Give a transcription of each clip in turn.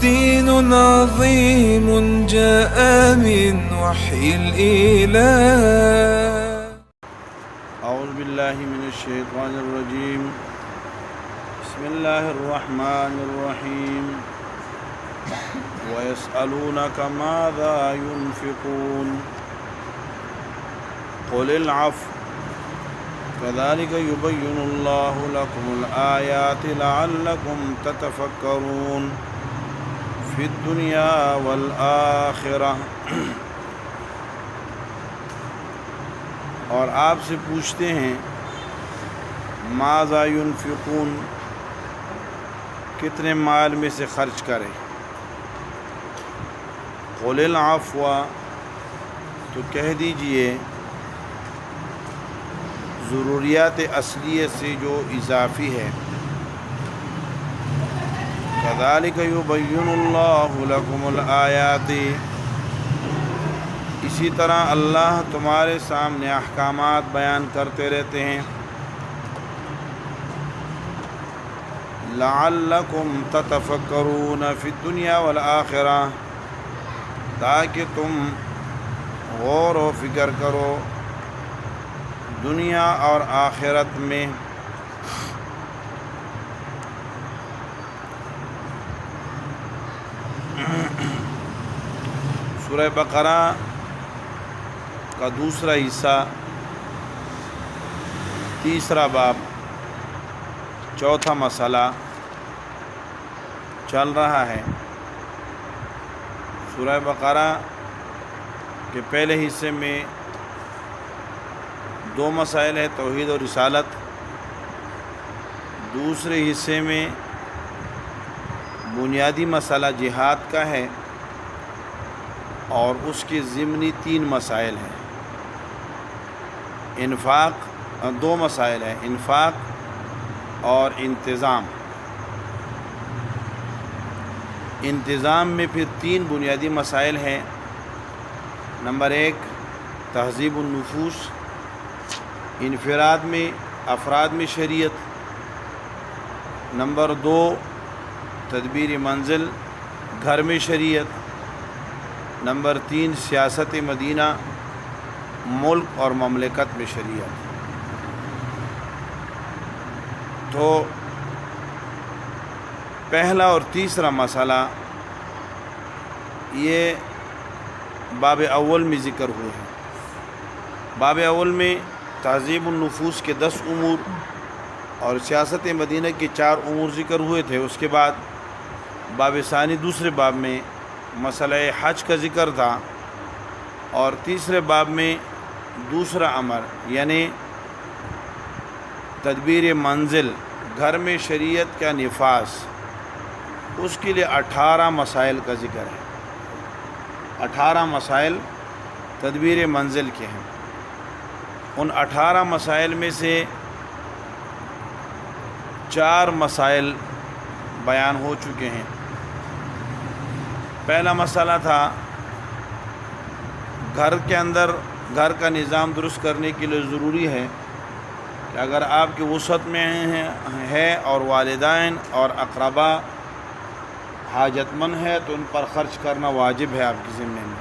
دين عظيم جاء من وحي الإله. أعوذ بالله من الشيطان الرجيم. بسم الله الرحمن الرحيم. ويسألونك ماذا ينفقون قل العفو كذلك يبين الله لكم الآيات لعلكم تتفكرون في الدنيا والآخرة. اور آپ سے پوچھتے ہیں ماذا ينفقون، کتنے مال میں سے خرچ کریں. قل العفو، تو کہہ دیجئے ضروریات اصلیہ سے جو اضافی ہے. كذلك يبين الله لكم الآيات، اسی طرح اللہ تمہارے سامنے احکامات بیان کرتے رہتے ہیں. لعلکم تتفکرون فی الدنیا والآخرہ، تاکہ تم غور و فکر کرو دنیا اور آخرت میں. سورہ بقرہ کا دوسرا حصہ، تیسرا باب، چوتھا مسئلہ چل رہا ہے. سورہ بقرہ کے پہلے حصے میں دو مسائل ہیں، توحید اور رسالت. دوسرے حصے میں بنیادی مسئلہ جہاد کا ہے، اور اس کے ضمنی تین مسائل ہیں. انفاق، دو مسائل ہیں، انفاق اور انتظام. انتظام میں پھر تین بنیادی مسائل ہیں. نمبر ایک تہذیب النفوس، انفراد میں افراد میں شریعت. نمبر دو تدبیر منزل، گھر میں شریعت. نمبر تین سیاست مدینہ، ملک اور مملکت میں شریعت. تو پہلا اور تیسرا مسئلہ یہ باب اول میں ذکر ہوئے ہیں. باب اول میں تہذیب النفوس کے 10 امور اور سیاست مدینہ کے 4 امور ذکر ہوئے تھے. اس کے بعد باب ثانی، دوسرے باب میں مسئلہ حج کا ذکر تھا، اور تیسرے باب میں دوسرا امر یعنی تدبیر منزل، گھر میں شریعت کا نفاذ، اس کے لیے 18 مسائل کا ذکر ہے. 18 مسائل تدبیر منزل کے ہیں. ان 18 مسائل میں سے 4 مسائل بیان ہو چکے ہیں. پہلا مسئلہ تھا گھر کے اندر گھر کا نظام درست کرنے کے لیے ضروری ہے کہ اگر آپ کی وسعت میں ہے اور والدین اور اقربا حاجت مند ہے تو ان پر خرچ کرنا واجب ہے آپ کے ذمہ میں.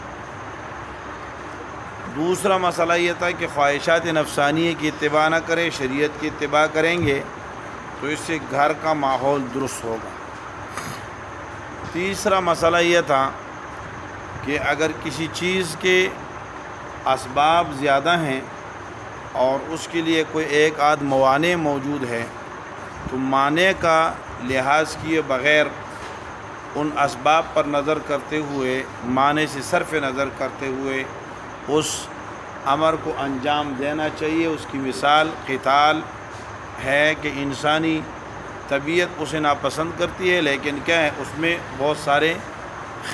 دوسرا مسئلہ یہ تھا کہ خواہشات نفسانیہ کی اتباع نہ کرے، شریعت کی اتباع کریں گے تو اس سے گھر کا ماحول درست ہوگا. تیسرا مسئلہ یہ تھا کہ اگر کسی چیز کے اسباب زیادہ ہیں اور اس کے لیے کوئی ایک آدھ موانع موجود ہے تو مانع کا لحاظ کیے بغیر ان اسباب پر نظر کرتے ہوئے، مانع سے صرف نظر کرتے ہوئے اس امر کو انجام دینا چاہیے. اس کی مثال قتال ہے کہ انسانی طبیعت اسے ناپسند کرتی ہے، لیکن کیا ہے اس میں بہت سارے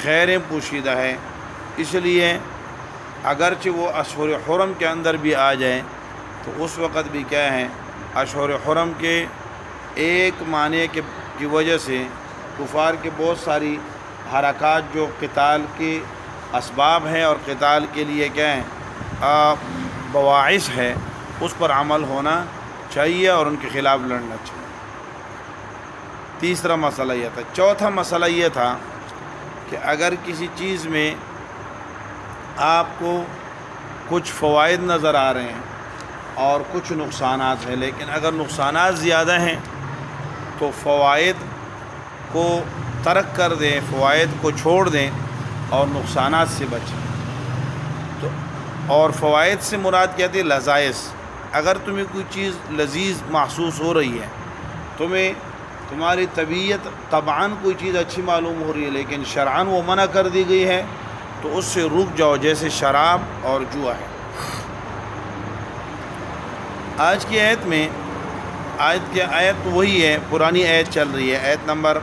خیریں پوشیدہ ہیں. اس لیے اگرچہ وہ اشہر حرم کے اندر بھی آ جائیں تو اس وقت بھی کیا ہے اشہر حرم کے ایک معنی کی وجہ سے کفار کے بہت ساری حرکات جو قتال کے اسباب ہیں اور قتال کے لیے کیا ہیں بواعث ہے، اس پر عمل ہونا چاہیے اور ان کے خلاف لڑنا چاہیے. تیسرا مسئلہ یہ تھا. چوتھا مسئلہ یہ تھا کہ اگر کسی چیز میں آپ کو کچھ فوائد نظر آ رہے ہیں اور کچھ نقصانات ہیں، لیکن اگر نقصانات زیادہ ہیں تو فوائد کو ترک کر دیں، فوائد کو چھوڑ دیں اور نقصانات سے بچیں۔ تو اور فوائد سے مراد کیا تھی؟ لذائذ۔ اگر تمہیں کوئی چیز لذیذ محسوس ہو رہی ہے، تمہاری طبیعت طبعاً کوئی چیز اچھی معلوم ہو رہی ہے، لیکن شرعاً وہ منع کر دی گئی ہے، تو اس سے رک جاؤ، جیسے شراب اور جوا ہے۔ آج کی آیت میں آیت وہی ہے، پرانی آیت چل رہی ہے، آیت نمبر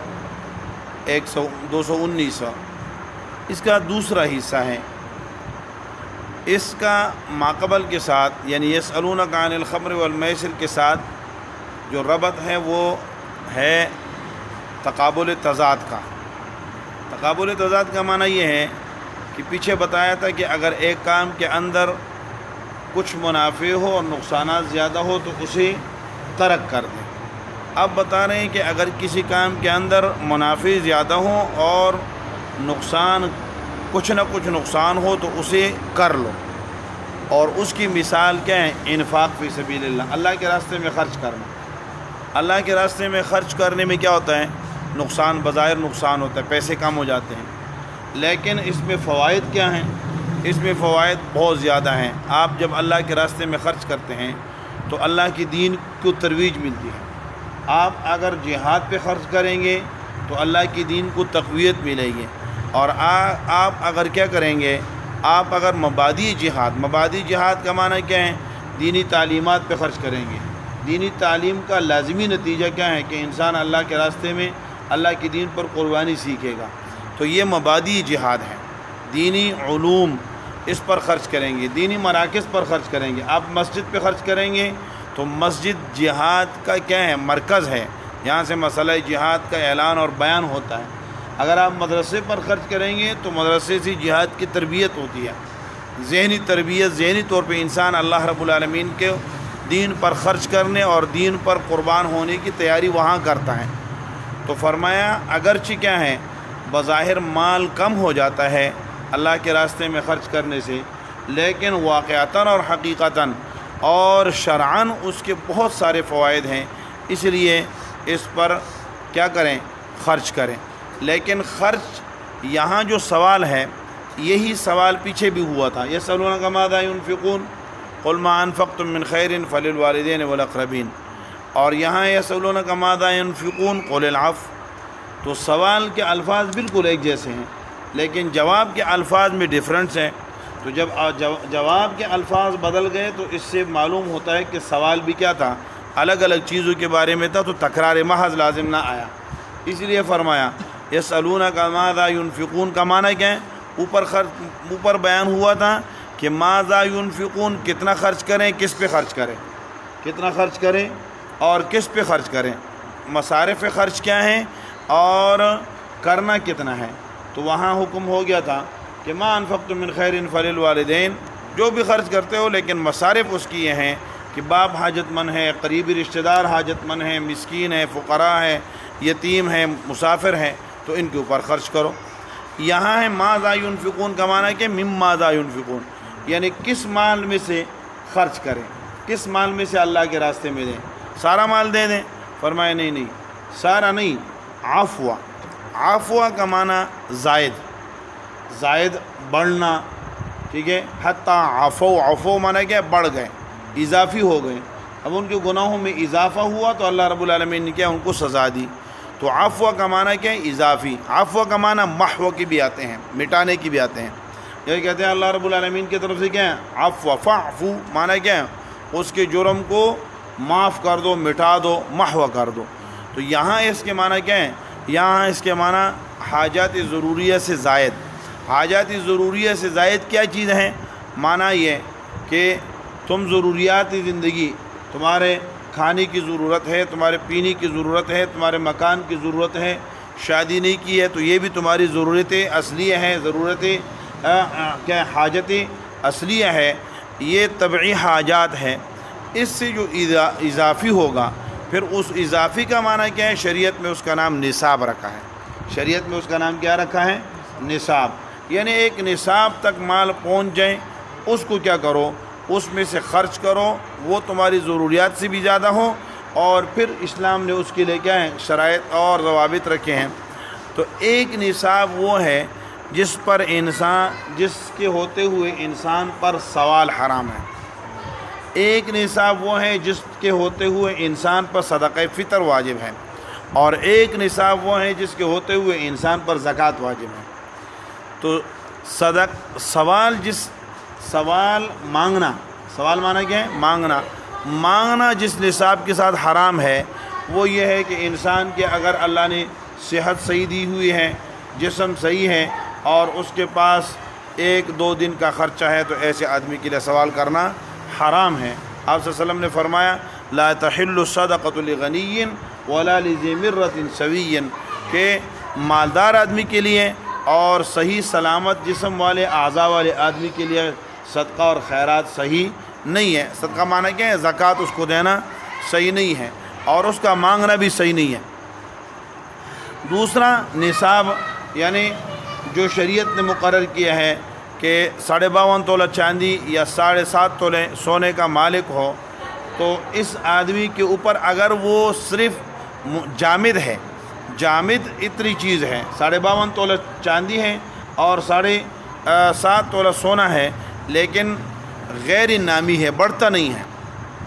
219۔ اس کا دوسرا حصہ ہے، اس کا ماقبل کے ساتھ، یعنی یسألونک عن الخمر والمیسر کے ساتھ جو ربط ہے وہ ہے تقابل تضاد کا۔ تقابل تضاد کا معنی یہ ہے کہ پیچھے بتایا تھا کہ اگر ایک کام کے اندر کچھ منافع ہو اور نقصانات زیادہ ہو تو اسے ترک کر دیں۔ اب بتا رہے ہیں کہ اگر کسی کام کے اندر منافع زیادہ ہوں اور نقصان کچھ نہ کچھ نقصان ہو تو اسے کر لو، اور اس کی مثال کیا ہے؟ انفاق فی سبیل اللہ، اللہ کے راستے میں خرچ کرنا۔ اللہ کے راستے میں خرچ کرنے میں کیا ہوتا ہے؟ نقصان، بظاہر نقصان ہوتا ہے، پیسے کم ہو جاتے ہیں، لیکن اس میں فوائد کیا ہیں؟ اس میں فوائد بہت زیادہ ہیں۔ آپ جب اللہ کے راستے میں خرچ کرتے ہیں تو اللہ کی دین کو ترویج ملتی ہے۔ آپ اگر جہاد پہ خرچ کریں گے تو اللہ کی دین کو تقویت ملے گی، اور آپ اگر کیا کریں گے؟ آپ اگر مبادی جہاد کا معنی کیا ہے؟ دینی تعلیمات پہ خرچ کریں گے۔ دینی تعلیم کا لازمی نتیجہ کیا ہے؟ کہ انسان اللہ کے راستے میں اللہ کی دین پر قربانی سیکھے گا، تو یہ مبادی جہاد ہے۔ دینی علوم اس پر خرچ کریں گے، دینی مراکز پر خرچ کریں گے۔ آپ مسجد پہ خرچ کریں گے تو مسجد جہاد کا کیا ہے؟ مرکز ہے، یہاں سے مسئلہ جہاد کا اعلان اور بیان ہوتا ہے۔ اگر آپ مدرسے پر خرچ کریں گے تو مدرسے سے جہاد کی تربیت ہوتی ہے، ذہنی تربیت، ذہنی طور پہ انسان اللہ رب العالمین کے دین پر خرچ کرنے اور دین پر قربان ہونے کی تیاری وہاں کرتا ہے۔ تو فرمایا اگرچہ کیا ہے؟ بظاہر مال کم ہو جاتا ہے اللہ کے راستے میں خرچ کرنے سے، لیکن واقعتاً اور حقیقتاً اور شرعاً اس کے بہت سارے فوائد ہیں، اس لیے اس پر کیا کریں؟ خرچ کریں۔ لیکن خرچ یہاں جو سوال ہے، یہی سوال پیچھے بھی ہوا تھا، یسألونک ماذا ينفقون قل ما انفقتم من خیر فللوالدین والاقربین، اور یہاں یسألونک ماذا ينفقون قل العفو۔ تو سوال کے الفاظ بالکل ایک جیسے ہیں، لیکن جواب کے الفاظ میں ڈیفرنس ہے۔ تو جب جواب کے الفاظ بدل گئے تو اس سے معلوم ہوتا ہے کہ سوال بھی کیا تھا؟ الگ الگ چیزوں کے بارے میں تھا، تو تکرار محض لازم نہ آیا۔ اس لیے فرمایا یسألونک ماذا ينفقون کا معنی کیا ہے؟ اوپر بیان ہوا تھا کہ ماذا ينفقون، کتنا خرچ کریں، کس پہ خرچ کریں، کتنا خرچ کریں اور کس پہ خرچ کریں، مصارف خرچ کیا ہیں اور کرنا کتنا ہے۔ تو وہاں حکم ہو گیا تھا کہ ما انفقتم من خیر فللوالدین، جو بھی خرچ کرتے ہو، لیکن مصارف اس کی یہ ہیں کہ باپ حاجت مند ہے، قریبی رشتہ دار حاجت مند ہے، مسکین ہے، فقراء ہے، یتیم ہے، مسافر ہے، تو ان کے اوپر خرچ کرو۔ یہاں ہے ماذا ينفقون کا معنی کہ مم ماذا ينفقون، یعنی کس مال میں سے خرچ کریں، کس مال میں سے اللہ کے راستے میں دیں۔ سارا مال دے دیں؟ فرمایا نہیں، سارا نہیں، عفو۔ عفو کا معنی زائد بڑھنا، ٹھیک ہے، حتیٰ عفو معنی کیا؟ بڑھ گئے، اضافی ہو گئے۔ اب ان کے گناہوں میں اضافہ ہوا تو اللہ رب العالمین نے کیا؟ ان کو سزا دی۔ تو عفو کا معنی کیا ہے؟ اضافی۔ عفو کا معنی محو کی بھی آتے ہیں، مٹانے کی بھی آتے ہیں۔ یہ کہتے ہیں اللہ رب العالمین کی طرف سے کیا ہے؟ عفو، فاعفو معنی کیا ہے؟ اس کے جرم کو معاف کر دو، مٹا دو، محو کر دو۔ تو یہاں اس کے معنی کیا ہے؟ یہاں اس کے معنی حاجات ضروریہ سے زائد۔ حاجات ضروریہ سے زائد کیا چیز ہیں؟ معنی یہ کہ تم ضروریات زندگی، تمہارے کھانے کی ضرورت ہے، تمہارے پینے کی ضرورت ہے، تمہارے مکان کی ضرورت ہے، شادی نہیں کی ہے تو یہ بھی تمہاری ضرورتیں اصلیہ ہیں، ضرورتیں کیا حاجت اصلیہ ہے، یہ طبعی حاجات ہے۔ اس سے جو اضافی ہوگا، پھر اس اضافی کا معنی کیا ہے؟ شریعت میں اس کا نام نصاب رکھا ہے۔ شریعت میں اس کا نام کیا رکھا ہے؟ نصاب، یعنی ایک نصاب تک مال پہنچ جائے اس کو کیا کرو، اس میں سے خرچ کرو، وہ تمہاری ضروریات سے بھی زیادہ ہو، اور پھر اسلام نے اس کے لیے کیا ہے شرائط اور ضوابط رکھے ہیں۔ تو ایک نصاب وہ ہے جس کے ہوتے ہوئے انسان پر سوال حرام ہے، ایک نصاب وہ ہے جس کے ہوتے ہوئے انسان پر صدقہ فطر واجب ہے، اور ایک نصاب وہ ہے جس کے ہوتے ہوئے انسان پر زکوٰۃ واجب ہے۔ تو سوال مانگنا کیا ہے؟ مانگنا جس نصاب کے ساتھ حرام ہے وہ یہ ہے کہ انسان کے اگر اللہ نے صحت صحیح دی ہوئی ہے، جسم صحیح ہے، اور اس کے پاس 1-2 دن کا خرچہ ہے، تو ایسے آدمی کے لیے سوال کرنا حرام ہے۔ آپ صلی اللہ علیہ وسلم نے فرمایا لا تحل الصدقۃ لغنی ولا لذی مرۃ سوی، کہ مالدار آدمی کے لیے اور صحیح سلامت جسم والے اعضاء والے آدمی کے لیے صدقہ اور خیرات صحیح نہیں ہے۔ صدقہ معنی کیا ہے؟ زکوٰۃ اس کو دینا صحیح نہیں ہے، اور اس کا مانگنا بھی صحیح نہیں ہے۔ دوسرا نصاب یعنی جو شریعت نے مقرر کیا ہے کہ 52.5 تولہ چاندی یا 7.5 تولے سونے کا مالک ہو، تو اس آدمی کے اوپر اگر وہ صرف جامد ہے، جامد اتنی چیز ہے، 52.5 تولہ چاندی ہے اور 7.5 تولہ سونا ہے، لیکن غیر نامی ہے، بڑھتا نہیں ہے،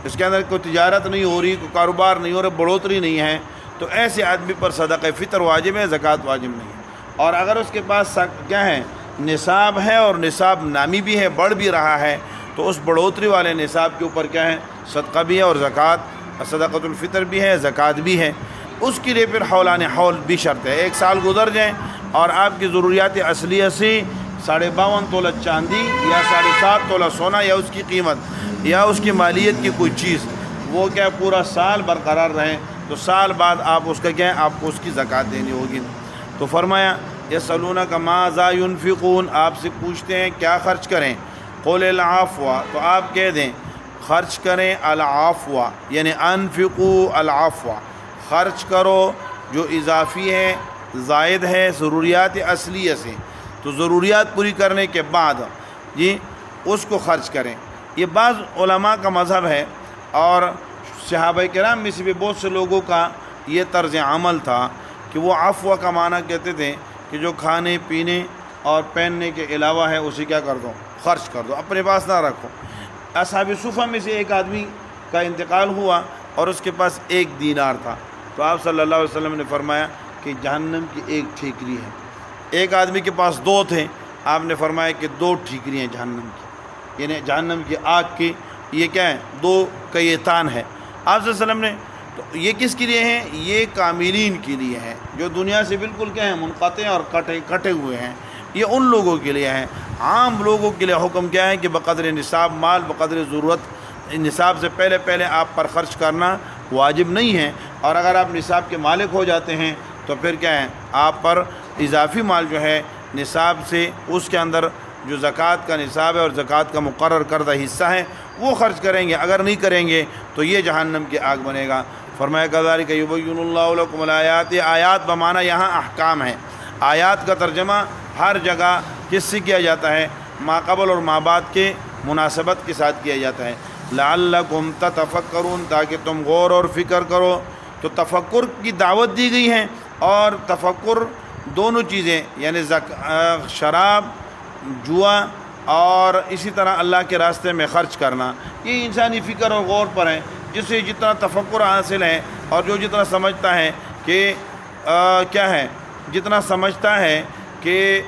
اس کے اندر کوئی تجارت نہیں ہو رہی، کوئی کاروبار نہیں ہو رہا، بڑھوتری نہیں ہے، تو ایسے آدمی پر صدقہ فطر واجب ہے، زکوٰۃ واجب نہیں ہے۔ اور اگر اس کے پاس کیا ہے نصاب ہے، اور نصاب نامی بھی ہے، بڑھ بھی رہا ہے، تو اس بڑھوتری والے نصاب کے اوپر کیا ہے صدقہ بھی ہے، اور صدقۃ الفطر بھی ہے، زکوٰۃ بھی ہے۔ اس کے لیے پھر حولان حول بھی شرط ہے، 1 سال گزر جائیں اور آپ کی ضروریات اصلیہ سے 52.5 تولہ چاندی یا 7.5 تولہ سونا یا اس کی قیمت یا اس کی مالیت کی کوئی چیز وہ کیا پورا سال برقرار رہے، تو سال بعد آپ اس کا کیا ہے آپ کو اس کی زکوٰۃ دینی ہوگی۔ تو فرمایا یسألونک ماذا ينفقون، آپ سے پوچھتے ہیں کیا خرچ کریں، قل العفو، تو آپ کہہ دیں خرچ کریں العفو، یعنی انفقوا العفو، خرچ کرو جو اضافی ہے، زائد ہے ضروریات اصلیہ سے، تو ضروریات پوری کرنے کے بعد اس کو خرچ کریں۔ یہ بعض علماء کا مذہب ہے، اور صحابہ کرام میں سے بھی بہت سے لوگوں کا یہ طرز عمل تھا کہ وہ عفو کا معنی کہتے تھے کہ جو کھانے پینے اور پہننے کے علاوہ ہے اسے کیا کر دو، خرچ کر دو، اپنے پاس نہ رکھو۔ اصحاب صفہ میں سے ایک آدمی کا انتقال ہوا اور اس کے پاس 1 دینار تھا، تو آپ صلی اللہ علیہ وسلم نے فرمایا کہ جہنم کی 1 ٹھیکری ہے۔ ایک آدمی کے پاس 2 تھے، آپ نے فرمایا کہ 2 ٹھیکری ہیں جہنم کی، یعنی جہنم کی آگ کی یہ کیا ہے 2 کا یہ تان ہے۔ آپ صلی اللہ علیہ وسلم نے تو یہ کس کے لیے ہیں؟ یہ کاملین کے لیے ہے، جو دنیا سے بالکل کیا ہے منقطع اور کٹے ہوئے ہیں، یہ ان لوگوں کے لیے ہے۔ عام لوگوں کے لیے حکم کیا ہے کہ بقدر نصاب مال، بقدر ضرورت، نصاب سے پہلے آپ پر خرچ کرنا واجب نہیں ہے، اور اگر آپ نصاب کے مالک ہو جاتے ہیں تو پھر کیا ہے آپ پر اضافی مال جو ہے نصاب سے، اس کے اندر جو زکوٰۃ کا نصاب ہے اور زکوٰۃ کا مقرر کردہ حصہ ہے وہ خرچ کریں گے، اگر نہیں کریں گے تو یہ جہنم کی آگ بنے گا۔ فرمایا کذالک یبین اللہ لکم الآیات، آیات بمعنی یہاں احکام ہے۔ آیات کا ترجمہ ہر جگہ کس سے کیا جاتا ہے؟ ما قبل اور ما بعد کے مناسبت کے ساتھ کیا جاتا ہے۔ لعلکم تتفکرون، تاکہ تم غور اور فکر کرو۔ تو تفکر کی دعوت دی گئی ہے، اور تفکر دونوں چیزیں یعنی شراب، جوا اور اسی طرح اللہ کے راستے میں خرچ کرنا، یہ انسانی فکر اور غور پر ہے۔ جس سے جتنا تفکر حاصل ہے اور جو جتنا سمجھتا ہے کہ کیا ہے، جتنا سمجھتا ہے کہ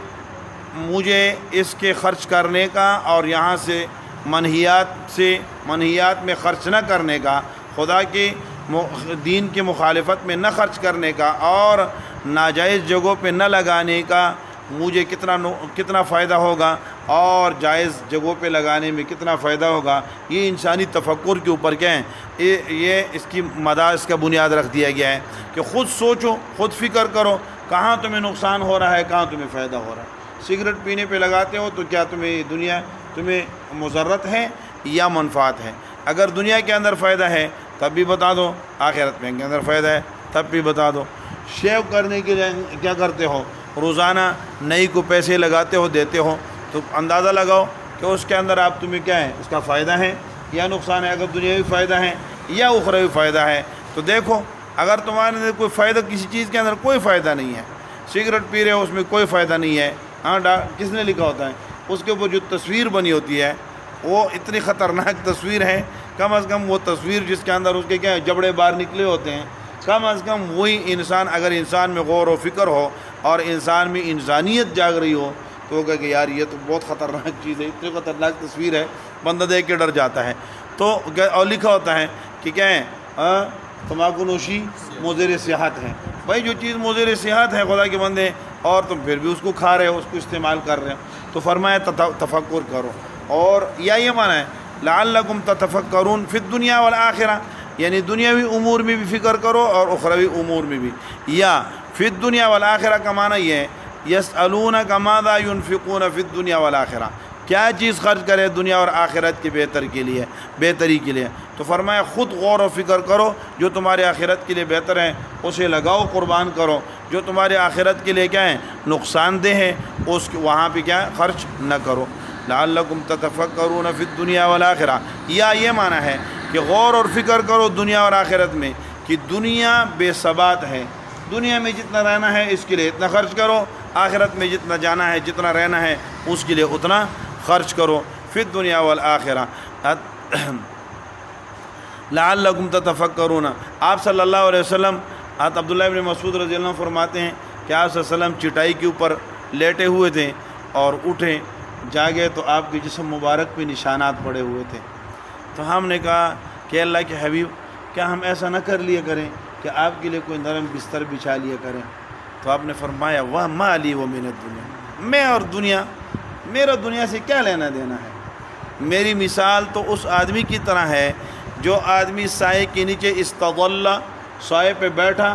مجھے اس کے خرچ کرنے کا اور یہاں سے منہیات میں خرچ نہ کرنے کا، خدا کے دین کی مخالفت میں نہ خرچ کرنے کا اور ناجائز جگہوں پہ نہ لگانے کا مجھے کتنا فائدہ ہوگا اور جائز جگہوں پہ لگانے میں کتنا فائدہ ہوگا، یہ انسانی تفکر کے اوپر کیا ہے، یہ اس کی مدار، اس کا بنیاد رکھ دیا گیا ہے کہ خود سوچو، خود فکر کرو کہاں تمہیں نقصان ہو رہا ہے، کہاں تمہیں فائدہ ہو رہا ہے۔ سگریٹ پینے پہ لگاتے ہو تو کیا تمہیں دنیا تمہیں مضرت ہے یا منفعت ہے؟ اگر دنیا کے اندر فائدہ ہے تب بھی بتا دو، آخرت میں کے اندر فائدہ ہے تب بھی بتا دو۔ شیو کرنے کے لیے کیا کرتے ہو؟ روزانہ نئی کو پیسے لگاتے ہو دیتے ہو تو اندازہ لگاؤ کہ اس کے اندر آپ تمہیں کیا ہے، اس کا فائدہ ہے یا نقصان ہے، اگر دنیاوی فائدہ ہے یا اخروی فائدہ ہے تو دیکھو۔ اگر تمہارے اندر کوئی فائدہ، کسی چیز کے اندر کوئی فائدہ نہیں ہے، سگریٹ پی رہے ہو اس میں کوئی فائدہ نہیں ہے، ہاں کس نے لکھا ہوتا ہے، اس کے اوپر جو تصویر بنی ہوتی ہے وہ اتنی خطرناک تصویر ہے، کم از کم وہ تصویر جس کے اندر اس کے کیا جبڑے باہر نکلے ہوتے ہیں، کم از کم وہی انسان، اگر انسان میں غور و فکر ہو اور انسان میں انسانیت جاگ رہی ہو تو وہ کہے کہ یار یہ تو بہت خطرناک چیز ہے، اتنی خطرناک تصویر ہے، بندہ دیکھ کے ڈر جاتا ہے۔ تو اور لکھا ہوتا ہے کہ کیا ہے، تمباکو نوشی مضر صحت ہے۔ بھائی جو چیز مضر صحت ہے خدا کے بندے، اور تم پھر بھی اس کو کھا رہے ہو، اس کو استعمال کر رہے ہو، تو فرمایا تفکر کرو۔ اور یا یہ معنی ہے لعلکم تتفکرون فی الدنیا والآخرہ، یعنی دنیاوی امور میں بھی فکر کرو اور اخروی امور میں بھی۔ یا فی الدنیا والآخرہ کا معنی یہ ہے یسألونک ماذا ينفقون فی الدنیا والآخرہ، کیا چیز خرچ کرے دنیا اور آخرت کی بہتری کے لیے، تو فرمایا خود غور و فکر کرو، جو تمہارے آخرت کے لیے بہتر ہے اسے لگاؤ، قربان کرو، جو تمہارے آخرت کے لیے کیا ہے نقصان دہ ہے اس وہاں پہ کیا خرچ نہ کرو۔ لعلکم تتفکرون فی الدنیا والآخرہ، یا یہ معنی ہے کہ غور اور فکر کرو دنیا اور آخرت میں، کہ دنیا بے ثبات ہے، دنیا میں جتنا رہنا ہے اس کے لیے اتنا خرچ کرو، آخرت میں جتنا جانا ہے، جتنا رہنا ہے اس کے لیے اتنا خرچ کرو۔ فی الدنیا والآخرہ لعلکم تتفکرون۔ آپ صلی اللہ علیہ وسلم، عبداللہ ابن مسعود رضی اللہ عنہ فرماتے ہیں کہ آپ صلی اللہ علیہ وسلم چٹائی کے اوپر لیٹے ہوئے تھے اور اٹھے، جاگے تو آپ کے جسم مبارک پہ نشانات پڑے ہوئے تھے۔ تو ہم نے کہا کہ اللہ کے حبیب کیا ہم ایسا نہ کر لیا کریں کہ آپ کے لیے کوئی نرم بستر بچھا لیا کریں؟ تو آپ نے فرمایا وَمَا لِي وَمِنَ الدُّنْيَا، میں اور دنیا، میرا دنیا سے کیا لینا دینا ہے؟ میری مثال تو اس آدمی کی طرح ہے جو آدمی سائے کے نیچے استظل، سائے پہ بیٹھا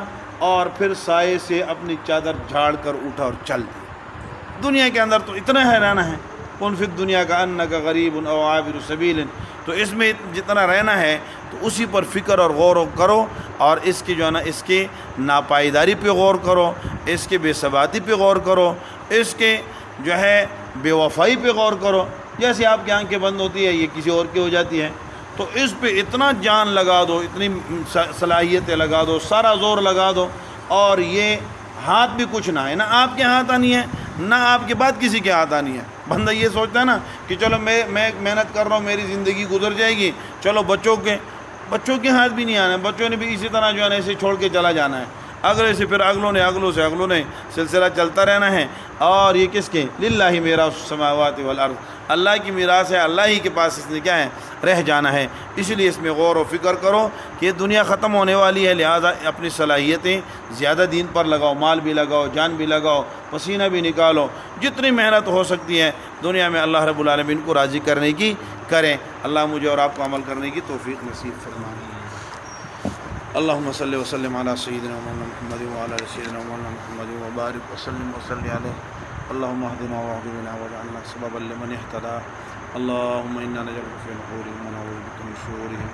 اور پھر سائے سے اپنی چادر جھاڑ کر اٹھا اور چل دیا۔ دنیا کے اندر تو اتنا ہے رہنا ہے، کن فی الدنیا کا انک غریب او عابر سبیل، تو اس میں جتنا رہنا ہے تو اسی پر فکر اور غور کرو، اور اس کی جو ہے نا اس کی ناپائیداری پہ غور کرو، اس کے بے ثباتی پہ غور کرو، اس کے جو ہے بے وفائی پہ غور کرو۔ جیسے آپ کی آنکھیں بند ہوتی ہے یہ کسی اور کی ہو جاتی ہے، تو اس پہ اتنا جان لگا دو، اتنی صلاحیتیں لگا دو، سارا زور لگا دو، اور یہ ہاتھ بھی کچھ نہ ہے، نہ آپ کے ہاتھ آنی ہے نہ آپ کے بعد کسی کے ہاتھ آنی ہے۔ بندہ یہ سوچتا ہے نا کہ چلو میں محنت کر رہا ہوں، میری زندگی گزر جائے گی، چلو بچوں کے ہاتھ بھی نہیں آنا ہے، بچوں نے بھی اسی طرح جو ہے نا اسے چھوڑ کے چلا جانا ہے، اگلے سے پھر اگلوں نے سلسلہ چلتا رہنا ہے۔ اور یہ کس کے؟ للہ میراث السماوات والارض، اللہ کی میراث ہے، اللہ ہی کے پاس اس نے کیا ہے رہ جانا ہے۔ اس لیے اس میں غور و فکر کرو کہ دنیا ختم ہونے والی ہے، لہذا اپنی صلاحیتیں زیادہ دین پر لگاؤ، مال بھی لگاؤ، جان بھی لگاؤ، پسینہ بھی نکالو، جتنی محنت ہو سکتی ہے دنیا میں اللہ رب العالمین کو راضی کرنے کی کریں۔ اللہ مجھے اور آپ کو عمل کرنے کی توفیق نصیب فرمائے۔ اللہم صلی وسلم علی سیدنا مولانا محمد وعلی آل سیدنا مولانا محمد وبارک وسلم وصلی علیہ۔ اللہم اہدنا واہد بنا واجعلنا سببا لمن اہتدی۔ اللہم انا نجعلک فی نحورہم ونعوذ بک من شرورہم۔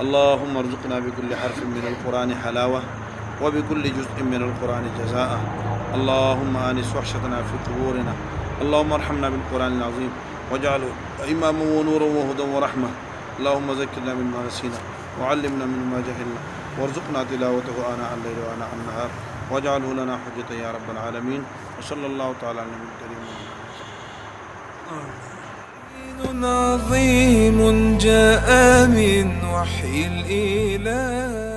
اللہم ارزقنا بکل حرف من القرآن حلاوہ وبکل جزء من القرآن جزاء۔ اللہم آنس وحشتنا فی قبورنا۔ اللہم ارحمنا بالقرآن العظیم واجعلہ اماما ونورا وہدی ورحمہ۔ اللہم ذکرنا مما نسینا وعلمنا مما جہلنا وارزقنا تلاوته آناء الليل وآناء النهار واجعله لنا حجة يا رب العالمين وصلى الله تعالى على النبي الكريم۔ عظيم جاء من وحي الإله